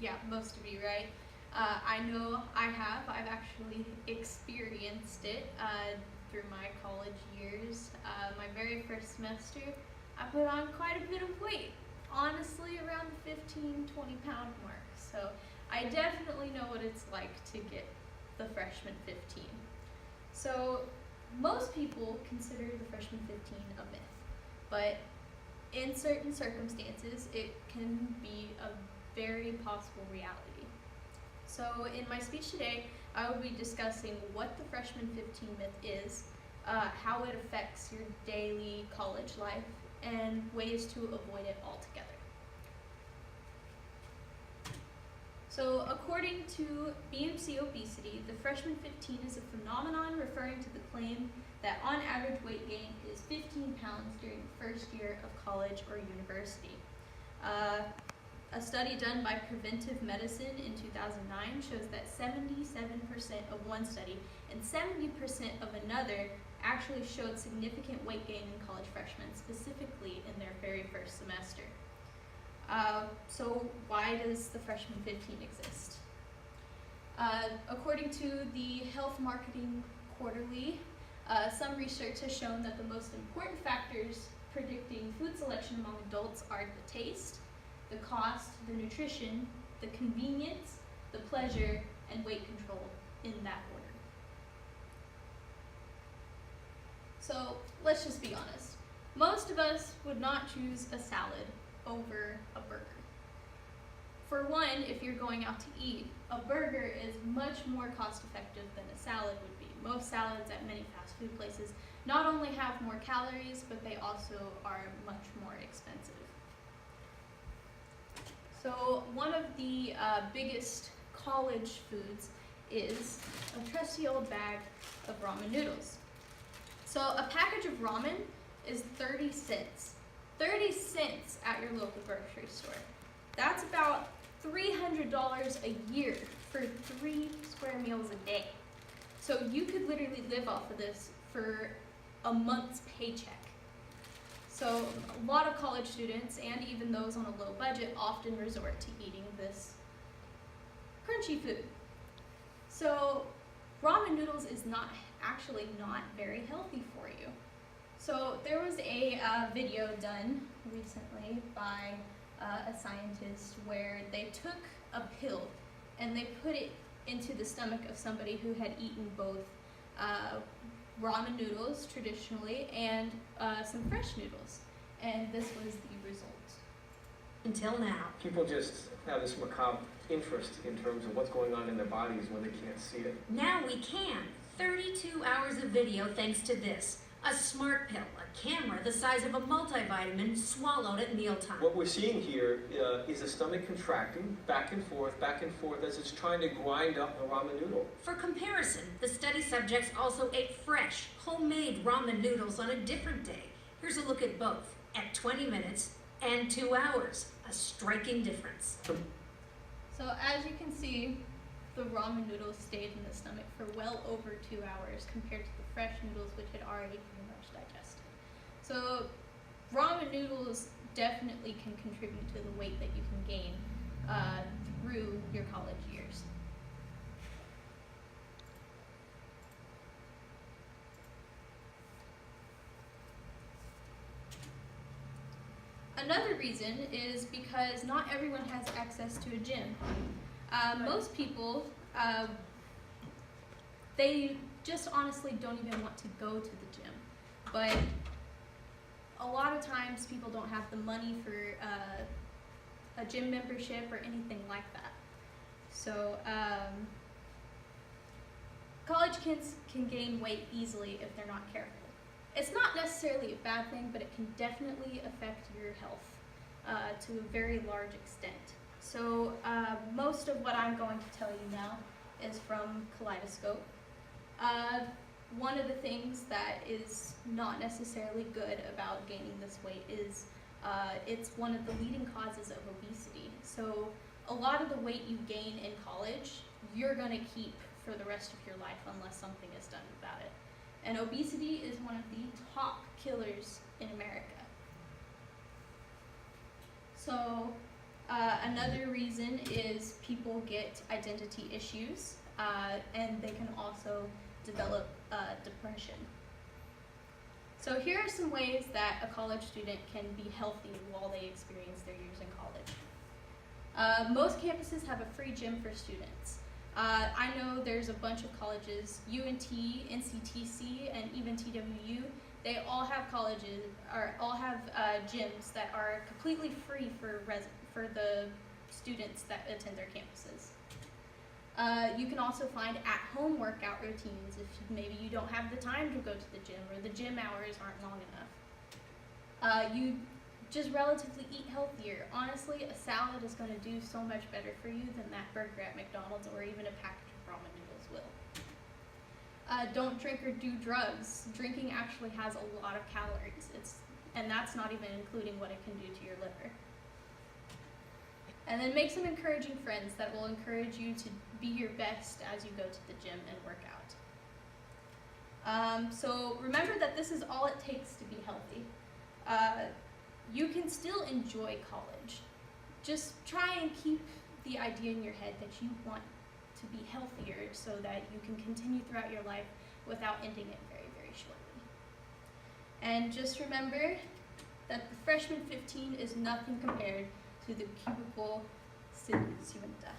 Yeah, most of you, right? I know I have. I've actually experienced it through my college years. My very first semester, I put on quite a bit of weight. Honestly, around the 15-20 pound mark. So I definitely know what it's like to get the freshman 15. So most people consider the freshman 15 a myth, but in certain circumstances, it can be a very possible reality. So in my speech today, I will be discussing what the freshman 15 myth is, how it affects your daily college life, and ways to avoid it altogether. So according to BMC Obesity, the freshman 15 is a phenomenon referring to the claim that on average weight gain is 15 pounds during the first year of college or university. A study done by Preventive Medicine in 2009 shows that 77% of one study and 70% of another actually showed significant weight gain in college freshmen, specifically in their very first semester. So why does the freshman 15 exist? According to the Health Marketing Quarterly, some research has shown that the most important factors predicting food selection among adults are the taste, the cost, the nutrition, the convenience, the pleasure, and weight control in that order. So let's just be honest. Most of us would not choose a salad over a burger. For one, if you're going out to eat, a burger is much more cost effective than a salad would be. Most salads at many fast food places not only have more calories, but they also are much more expensive. So one of the biggest college foods is a trusty old bag of ramen noodles. So a package of ramen is 30 cents. 30 cents at your local grocery store. That's about $300 a year for 3 square meals a day. So you could literally live off of this for a month's paycheck. So a lot of college students, and even those on a low budget, often resort to eating this crunchy food. So ramen noodles is not very healthy for you. So there was a video done recently by a scientist where they took a pill and they put it into the stomach of somebody who had eaten both ramen noodles traditionally and some fresh noodles, and this was the result. Until now. People just have this macabre interest in terms of what's going on in their bodies when they can't see it. Now we can. 32 hours of video thanks to this. A smart pill, a camera the size of a multivitamin swallowed at mealtime. What we're seeing here is the stomach contracting back and forth as it's trying to grind up a ramen noodle. For comparison, the study subjects also ate fresh, homemade ramen noodles on a different day. Here's a look at both, at 20 minutes and 2 hours. A striking difference. So as you can see, the ramen noodles stayed in the stomach for well over 2 hours compared to the fresh noodles, which had already pretty much digested. So ramen noodles definitely can contribute to the weight that you can gain through your college years. Another reason is because not everyone has access to a gym. Most people, they just honestly don't even want to go to the gym. But a lot of times people don't have the money for a gym membership or anything like that. So college kids can gain weight easily if they're not careful. It's not necessarily a bad thing, but it can definitely affect your health to a very large extent. So most of what I'm going to tell you now is from Kaleidoscope. One of the things that is not necessarily good about gaining this weight is it's one of the leading causes of obesity. So a lot of the weight you gain in college, you're going to keep for the rest of your life unless something is done about it. And obesity is one of the top killers in America. So Another reason is people get identity issues, and they can also develop depression. So here are some ways that a college student can be healthy while they experience their years in college. Most campuses have a free gym for students. I know there's a bunch of colleges, UNT, NCTC, and even TWU. They all have colleges, or all have gyms that are completely free for the students that attend their campuses. You can also find at-home workout routines if maybe you don't have the time to go to the gym or the gym hours aren't long enough. You just relatively eat healthier. Honestly, a salad is going to do so much better for you than that burger at McDonald's or even a package of ramen noodles will. Don't drink or do drugs. Drinking actually has a lot of calories, and that's not even including what it can do to your liver. And then make some encouraging friends that will encourage you to be your best as you go to the gym and work out. So remember that this is all it takes to be healthy. You can still enjoy college. Just try and keep the idea in your head that you want to be healthier so that you can continue throughout your life without ending it very, very shortly. And just remember that the freshman 15 is nothing compared to the cubicle studenta.